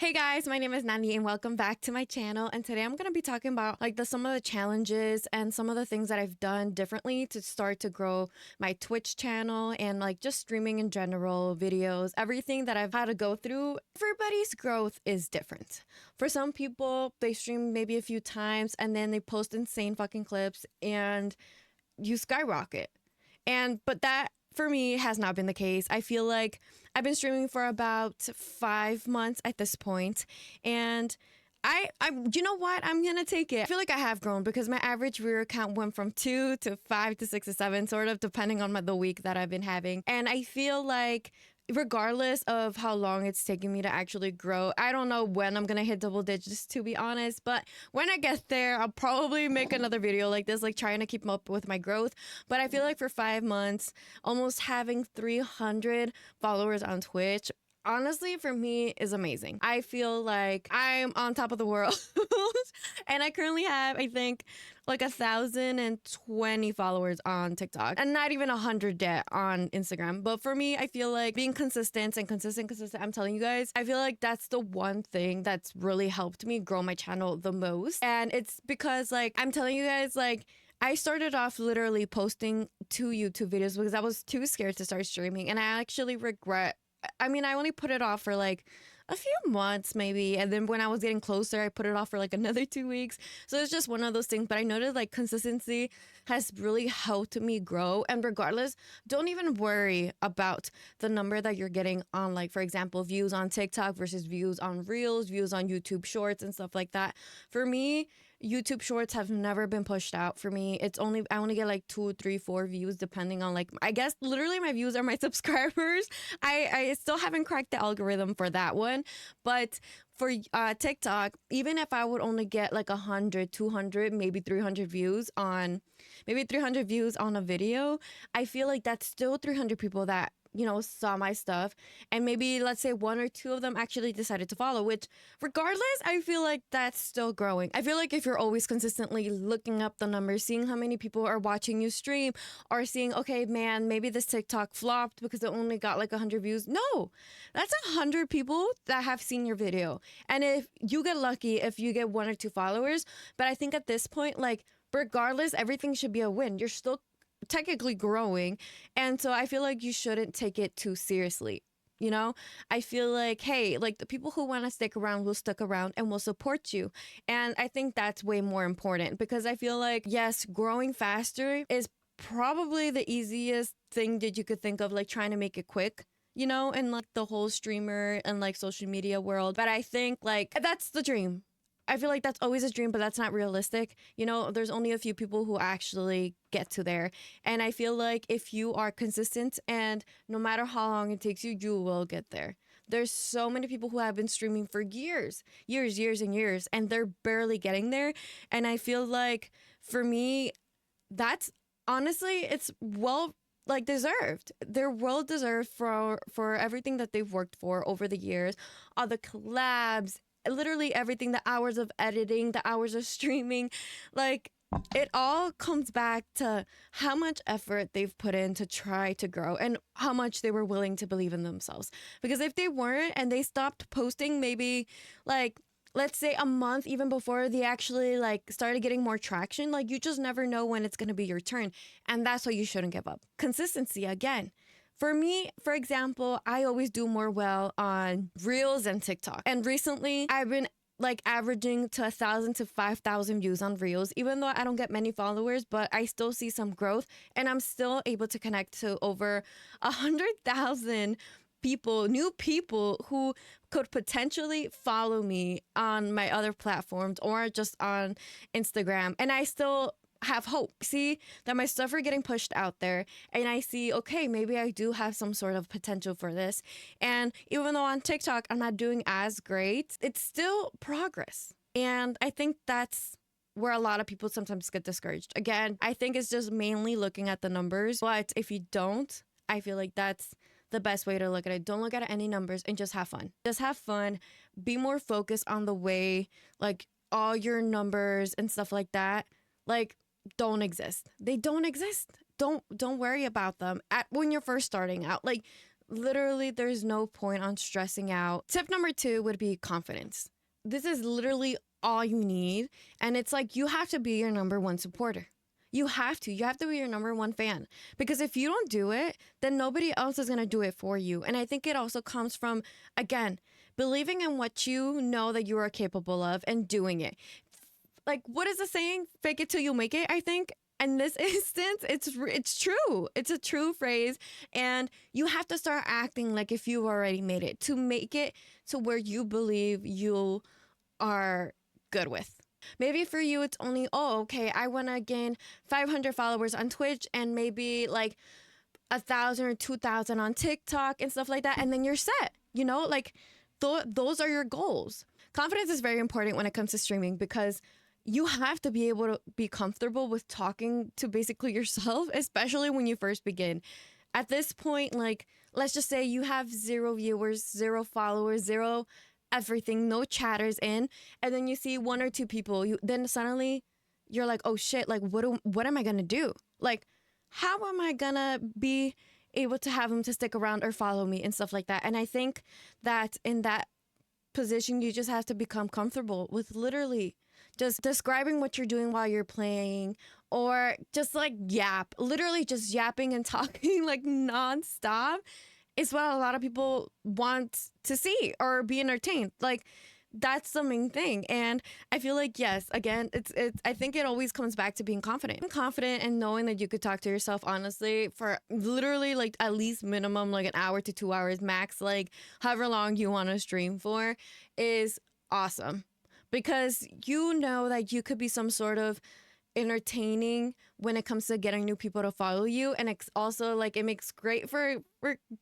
Hey guys, my name is Nani and welcome back to my channel. And today I'm going to be talking about some of the challenges and some of the things that I've done differently to start to grow my Twitch channel and just streaming in general, videos, everything that I've had to go through. Everybody's growth is different. For some people, they stream maybe a few times and then they post insane fucking clips and you skyrocket. But that for me has not been the case. I feel like I've been streaming for about 5 months at this point, and I you know what? I'm gonna take it. I feel like I have grown because my average viewer count went from 2 to 5 to 6 to 7, sort of depending on the week that I've been having. And I feel like regardless of how long it's taking me to actually grow, I don't know when I'm gonna hit double digits, to be honest, but when I get there, I'll probably make another video like this, like trying to keep up with my growth. But I feel like for 5 months, almost having 300 followers on Twitch, honestly, for me, is amazing. I feel like I'm on top of the world. And I currently have, I think, like 1,020 followers on TikTok and not even 100 yet on Instagram. But for me, I feel like being consistent and consistent, I'm telling you guys, I feel like that's the one thing that's really helped me grow my channel the most. And it's because I'm telling you guys, I started off literally posting 2 YouTube videos because I was too scared to start streaming. And I actually regret, I mean, I only put it off for a few months maybe, and then when I was getting closer, I put it off for another 2 weeks. So it's just one of those things. But I noticed consistency has really helped me grow. And regardless, don't even worry about the number that you're getting on, for example, views on TikTok versus views on Reels, views on YouTube Shorts and stuff like that. For me, YouTube Shorts have never been pushed out for me. I only get 2, 3, 4 views depending on I guess literally my views are my subscribers. I still haven't cracked the algorithm for that one. But for TikTok, even if I would only get 100, 200, maybe 300 views on a video, I feel like that's still 300 people that saw my stuff, and maybe let's say 1 or 2 of them actually decided to follow, which regardless, I feel like that's still growing. I feel like if you're always consistently looking up the numbers, seeing how many people are watching you stream, or seeing, okay, man, maybe this TikTok flopped because it only got 100 views. No, that's 100 people that have seen your video. And if you get lucky, if you get 1 or 2 followers, but I think at this point, regardless, everything should be a win. You're still technically growing, and so I feel like you shouldn't take it too seriously. I feel like, hey, the people who want to stick around will stick around and will support you. And I think that's way more important, because I feel like, yes, growing faster is probably the easiest thing that you could think of, trying to make it quick, in the whole streamer and social media world. But I think that's the dream. I feel like that's always a dream, but that's not realistic. There's only a few people who actually get to there. And I feel like if you are consistent, and no matter how long it takes you, you will get there. There's so many people who have been streaming for years and years, and they're barely getting there. And I feel like for me, that's honestly, it's deserved. They're well deserved for everything that they've worked for over the years, all the collabs, literally everything, the hours of editing, the hours of streaming. It all comes back to how much effort they've put in to try to grow, and how much they were willing to believe in themselves. Because if they weren't, and they stopped posting maybe let's say a month even before they actually started getting more traction, you just never know when it's going to be your turn. And that's why you shouldn't give up. Consistency again. For me, for example, I always do more well on Reels and TikTok. And recently, I've been averaging to 1,000 to 5,000 views on Reels, even though I don't get many followers, but I still see some growth, and I'm still able to connect to over 100,000 people, new people who could potentially follow me on my other platforms or just on Instagram. And I still have hope. See that my stuff are getting pushed out there, and I see, okay, maybe I do have some sort of potential for this. And even though on TikTok I'm not doing as great, it's still progress. And I think that's where a lot of people sometimes get discouraged. Again, I think it's just mainly looking at the numbers. But if you don't, I feel like that's the best way to look at it. Don't look at any numbers and just have fun. Just have fun. Be more focused on the way all your numbers and stuff like that don't exist. They don't exist. Don't worry about them when you're first starting out. literally, there's no point on stressing out. Tip number two would be confidence. This is literally all you need. And it's like you have to be your number one supporter. You have to. You have to be your number one fan. Because if you don't do it, then nobody else is going to do it for you. And I think it also comes from, again, believing in what you know that you are capable of and doing it. Like, what is the saying? Fake it till you make it, I think. In this instance, it's true. It's a true phrase. And you have to start acting like if you already made it to make it to where you believe you are good with. Maybe for you, it's only, oh, okay, I want to gain 500 followers on Twitch and maybe like 1,000 or 2,000 on TikTok and stuff like that. And then you're set, like those are your goals. Confidence is very important when it comes to streaming because you have to be able to be comfortable with talking to basically yourself, especially when you first begin. At this point, like, let's just say you have 0 viewers, 0 followers, 0 everything, no chatters in, and then you see 1 or 2 people, then suddenly you're like, oh shit, like what am I gonna do? Like, how am I gonna be able to have them to stick around or follow me and stuff like that? And I think that in that position, you just have to become comfortable with literally just describing what you're doing while you're playing, or just like literally just yapping and talking like nonstop is what a lot of people want to see or be entertained. Like, that's the main thing. And I feel like, yes, again, it's I think it always comes back to being confident and knowing that you could talk to yourself honestly for literally like at least minimum like an hour to 2 hours max, like however long you want to stream for, is awesome. Because you know that you could be some sort of entertaining when it comes to getting new people to follow you. And it's also like it makes great for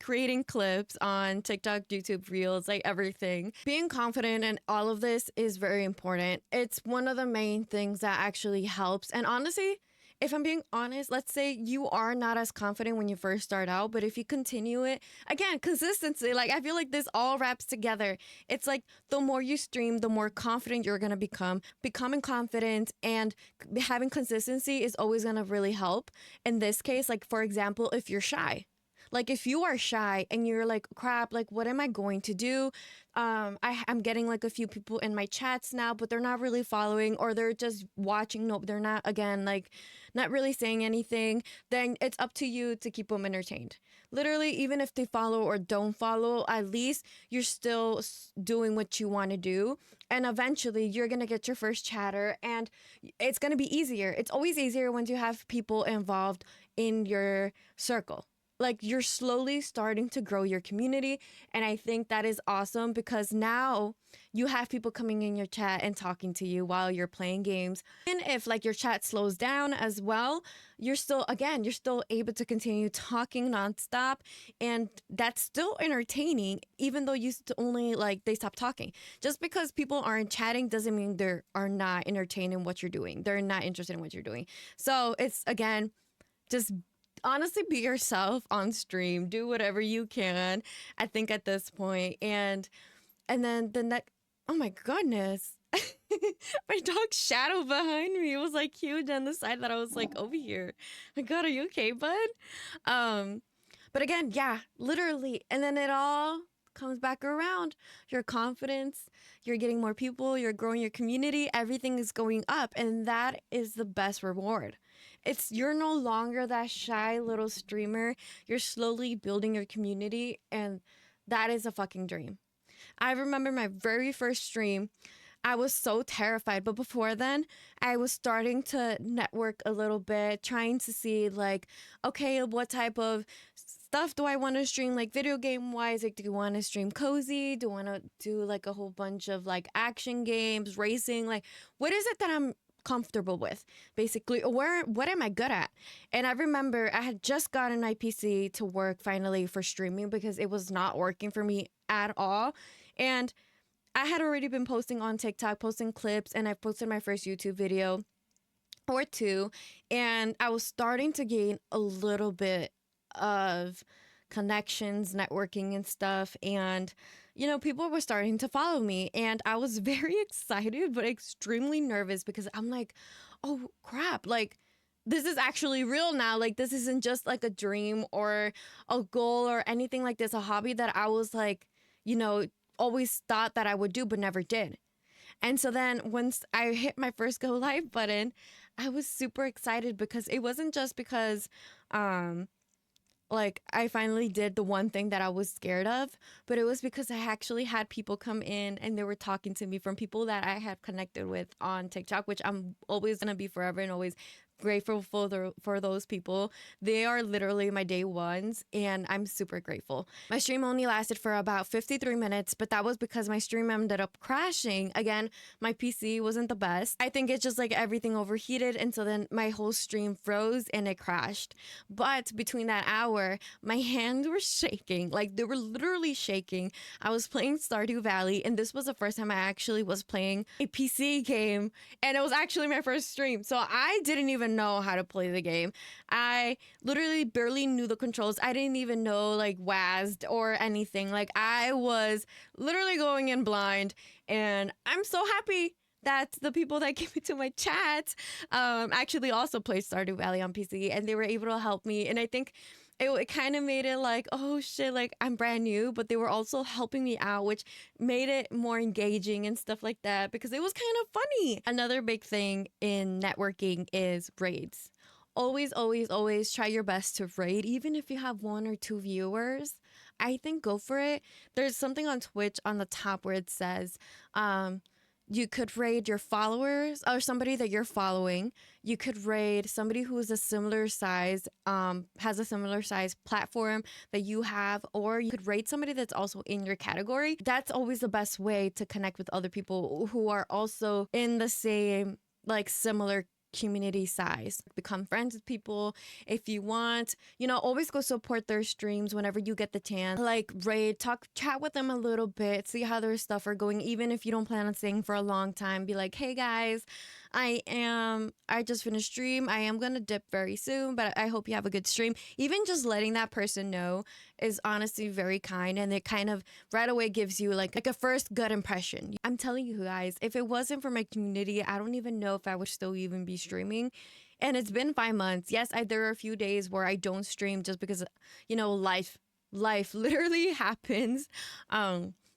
creating clips on TikTok, YouTube Reels, like everything. Being confident in all of this is very important. It's one of the main things that actually helps. And honestly, if I'm being honest, let's say you are not as confident when you first start out, but if you continue it, again, consistency, like I feel like this all wraps together. It's like the more you stream, the more confident you're going to become. Becoming confident and having consistency is always going to really help. In this case, like for example, if you're shy. Like if you are shy and you're like, crap, like what am I going to do? I'm getting like a few people in my chats now, but they're not really following, or they're just watching. Nope, they're not, again, like not really saying anything. Then it's up to you to keep them entertained. Literally, even if they follow or don't follow, at least you're still doing what you want to do. And eventually you're going to get your first chatter and it's going to be easier. It's always easier when you have people involved in your circle. Like you're slowly starting to grow your community. And I think that is awesome because now you have people coming in your chat and talking to you while you're playing games. And if like your chat slows down as well, you're still able to continue talking nonstop. And that's still entertaining, even though you only like they stop talking. Just because people aren't chatting doesn't mean they are not entertained in what you're doing. They're not interested in what you're doing. So it's, again, just honestly be yourself on stream. Do whatever you can, I think, at this point. And then the next, oh my goodness. My dog's shadow behind me was like huge on the side that I was like over here. My God, are you okay, bud? But again, yeah, literally. And then it all comes back around. Your confidence, you're getting more people, you're growing your community, everything is going up. And that is the best reward. You're no longer that shy little streamer. You're slowly building your community, and that is a fucking dream. I remember my very first stream. I was so terrified, but before then, I was starting to network a little bit, trying to see like, okay, what type of stuff do I want to stream, like video game wise? Like, do you want to stream cozy? Do you want to do like a whole bunch of like action games, racing? Like, what is it that I'm comfortable with, basically, or what am I good at? And I remember I had just gotten my PC to work finally for streaming because it was not working for me at all. And I had already been posting on TikTok, posting clips, and I posted my first YouTube video or two, and I was starting to gain a little bit of connections, networking and stuff. And people were starting to follow me, and I was very excited but extremely nervous because I'm like, oh crap, like this is actually real now. Like, this isn't just like a dream or a goal or anything like this, a hobby that I was like, you know, always thought that I would do, but never did. And so then once I hit my first go live button, I was super excited because it wasn't just because, um, like I finally did the one thing that I was scared of, but it was because I actually had people come in and they were talking to me from people that I have connected with on TikTok, which I'm always gonna be forever and always grateful for those people. They are literally my day ones, and I'm super grateful. My stream only lasted for about 53 minutes, but that was because my stream ended up crashing. Again, my PC wasn't the best. I think it's just like everything overheated, and so then my whole stream froze and it crashed. But between that hour, my hands were shaking. Like they were literally shaking. I was playing Stardew Valley, and this was the first time I actually was playing a PC game, and it was actually my first stream. So I didn't even know how to play the game. I literally barely knew the controls. I didn't even know like WASD or anything. Like I was literally going in blind, and I'm so happy that the people that came into my chat actually also played Stardew Valley on PC, and they were able to help me. And I think it kind of made it like, oh shit, like I'm brand new, but they were also helping me out, which made it more engaging and stuff like that because it was kind of funny. Another big thing in networking is raids. Always, always, always try your best to raid, even if you have one or two viewers. I think go for it. There's something on Twitch on the top where it says, you could raid your followers or somebody that you're following. You could raid somebody who is a similar size, has a similar size platform that you have, or you could raid somebody that's also in your category. That's always the best way to connect with other people who are also in the same, like similar community size. Become friends with people if you want. You know, always go support their streams whenever you get the chance. Like raid, chat with them a little bit, see how their stuff are going, even if you don't plan on staying for a long time. Be like, hey guys, I just finished stream. I am gonna dip very soon, but I hope you have a good stream. Even just letting that person know is honestly very kind, and it kind of right away gives you like a first good impression. I'm telling you guys, if it wasn't for my community, I don't even know if I would still even be streaming. And it's been 5 months. Yes, there are a few days where I don't stream just because, you know, life literally happens.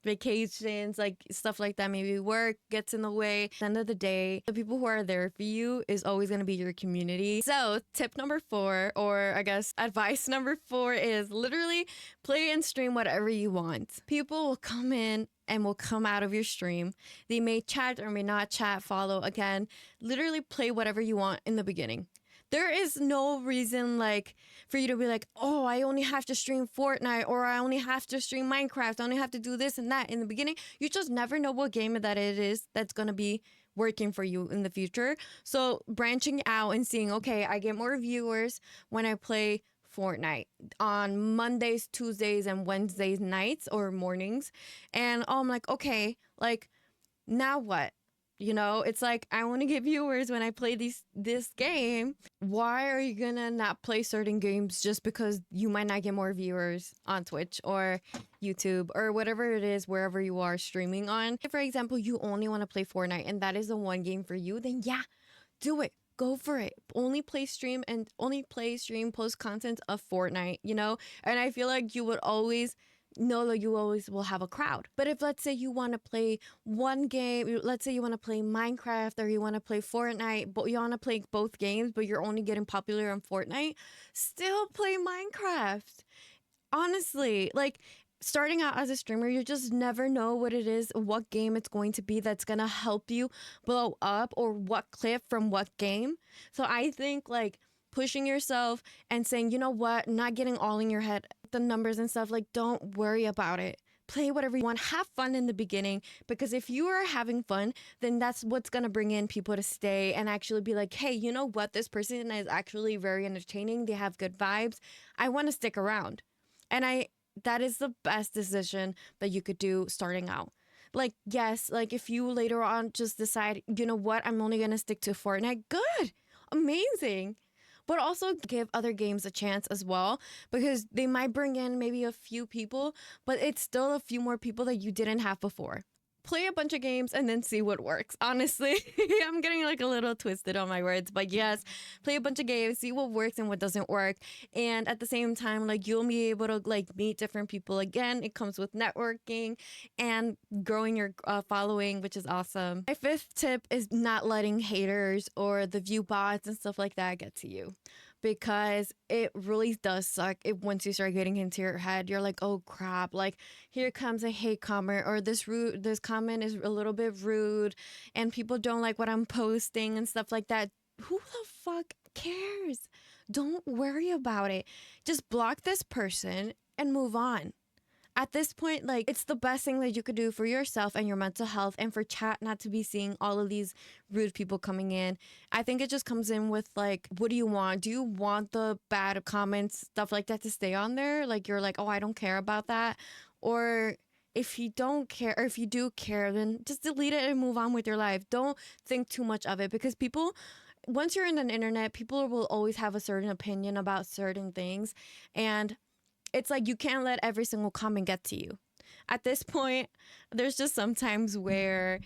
Vacations, like stuff like that, maybe work gets in the way. At the end of the day, the people who are there for you is always going to be your community. So tip number 4, or I guess advice number 4, is literally play and stream whatever you want. People will come in and will come out of your stream. They may chat or may not chat, follow. Again, literally play whatever you want in the beginning. There is no reason like for you to be like, oh, I only have to stream Fortnite, or I only have to stream Minecraft. I only have to do this and that in the beginning. You just never know what game that it is that's going to be working for you in the future. So branching out and seeing, okay, I get more viewers when I play Fortnite on Mondays, Tuesdays, and Wednesdays nights or mornings. And I'm like, okay, like now what? You know, it's like I want to get viewers when I play this game. Why are you gonna not play certain games just because you might not get more viewers on Twitch or YouTube or whatever it is, wherever you are streaming on? If, for example, you only want to play Fortnite and that is the one game for you, then yeah, do it. Go for it. Only play, stream, post content of Fortnite, you know? And I feel like you would always know that you always will have a crowd. But if let's say you want to play one game, let's say you want to play Minecraft or you want to play Fortnite, but you want to play both games, but you're only getting popular on Fortnite, still play Minecraft. Honestly, like starting out as a streamer, you just never know what it is, what game it's going to be that's going to help you blow up, or what clip from what game. So I think like pushing yourself and saying, you know what, not getting all in your head, the numbers and stuff, like don't worry about it. Play whatever you want. Have fun in the beginning, because if you are having fun, then that's what's going to bring in people to stay and actually be like, hey, you know what? This person is actually very entertaining. They have good vibes. I want to stick around. And that is the best decision that you could do starting out. Like, yes, like if you later on just decide, you know what, I'm only going to stick to Fortnite, good, amazing. But also give other games a chance as well, because they might bring in maybe a few people, but it's still a few more people that you didn't have before. play a bunch of games and then see what works. Honestly, I'm getting like a little twisted on my words, but yes, play a bunch of games, see what works and what doesn't work. And at the same time, like you'll be able to like meet different people again. It comes with networking and growing your following, which is awesome. My fifth tip is not letting haters or the view bots and stuff like that get to you, because it really does suck. It once you start getting into your head, you're like, oh crap, like here comes a hate comment, or this comment is a little bit rude and people don't like what I'm posting and stuff like that. Who the fuck cares? Don't worry about it. Just block this person and move on. At this point, like, it's the best thing that you could do for yourself and your mental health, and for chat not to be seeing all of these rude people coming in. I think it just comes in with like, what do you want? Do you want the bad comments, stuff like that, to stay on there? Like, you're like, oh, I don't care about that. Or if you don't care, or if you do care, then just delete it and move on with your life. Don't think too much of it, because people, once you're in the internet, people will always have a certain opinion about certain things. And it's like you can't let every single comment get to you. At this point, there's just sometimes where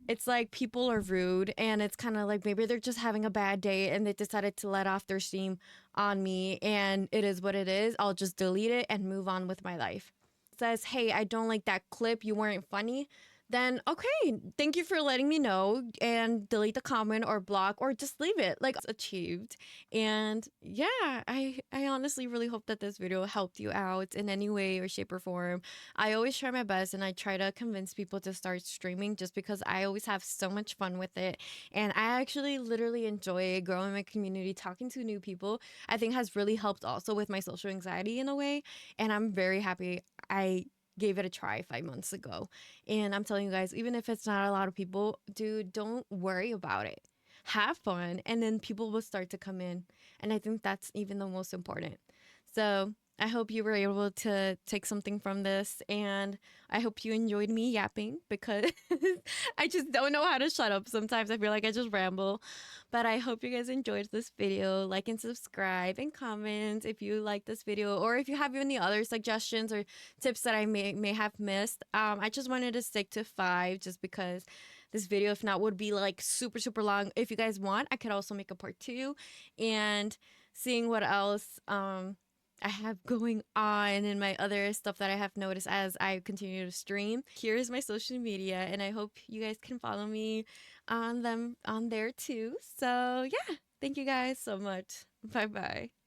it's like people are rude, and it's kind of like maybe they're just having a bad day and they decided to let off their steam on me, and it is what it is. I'll just delete it and move on with my life. Says, hey, I don't like that clip, you weren't funny, then okay, thank you for letting me know, and delete the comment or block or just leave it. Like, it's achieved. And yeah, I honestly really hope that this video helped you out in any way or shape or form. I always try my best and I try to convince people to start streaming, just because I always have so much fun with it. And I actually literally enjoy growing my community, talking to new people. I think has really helped also with my social anxiety in a way. And I'm very happy I gave it a try 5 months ago. And I'm telling you guys, even if it's not a lot of people, dude, don't worry about it. Have fun, and then people will start to come in. And I think that's even the most important. So I hope you were able to take something from this, and I hope you enjoyed me yapping, because I just don't know how to shut up. Sometimes I feel like I just ramble. But I hope you guys enjoyed this video. Like and subscribe and comment if you like this video, or if you have any other suggestions or tips that I may have missed. I just wanted to stick to 5, just because this video, if not, would be like super long. If you guys want, I could also make a part 2, and seeing what else I have going on and my other stuff that I have noticed as I continue to stream. Here's my social media, and I hope you guys can follow me on them on there too. So yeah, thank you guys so much. Bye bye.